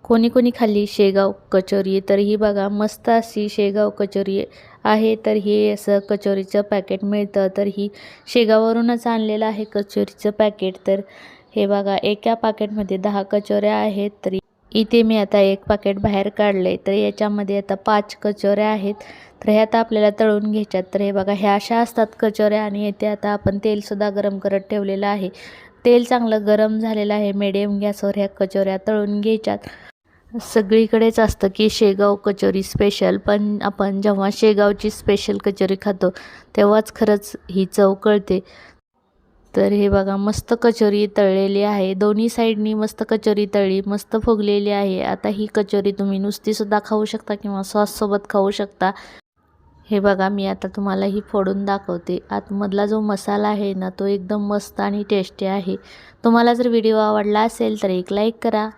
कोणी कोणी खाल्ली शेगाव कचोरी, तर ही बघा मस्त अशी शेगाव कचोरी आहे। तर हे असं कचोरीचं पॅकेट मिळतं, तर ही शेगाववरूनच आणलेलं आहे कचोरीचं पॅकेट। तर हे बघा एका पॅकेटमध्ये 10 कचोऱ्या आहेत। तर इथे मी आता एक पॅकेट बाहेर काढले, तर याच्यामध्ये आता 5 कचोऱ्या आहेत। तर ह्या आता आपल्याला तळून घ्यायच्यात। तर हे बघा ह्या अशा असतात कचोऱ्या, आणि इथे आता आपण तेलसुद्धा गरम करत ठेवलेलं आहे। तेल चांगलं गरम झालेलं आहे, मीडियम गॅसवर ह्या कचोऱ्या तळून घ्यायच्यात। सगळीकडेच असतं की शेगाव कचोरी स्पेशल, पण आपण जेव्हा शेगावची स्पेशल कचोरी खातो तेव्हाच खरंच ही चव कळते। तर हे बघा मस्त कचोरी तळलेली आहे, दोन्ही साईडनी मस्त कचोरी तळली, मस्त फुगलेली आहे। आता ही कचोरी तुम्ही नुसतीसुद्धा खाऊ शकता किंवा सॉससोबत खाऊ शकता। हे बघा मी आता तुम्हाला ही फोडून दाखवते। आतमधला जो मसाला आहे ना, तो एकदम मस्त आणि टेस्टी आहे। तुम्हाला जर व्हिडिओ आवडला असेल तर एक लाईक करा।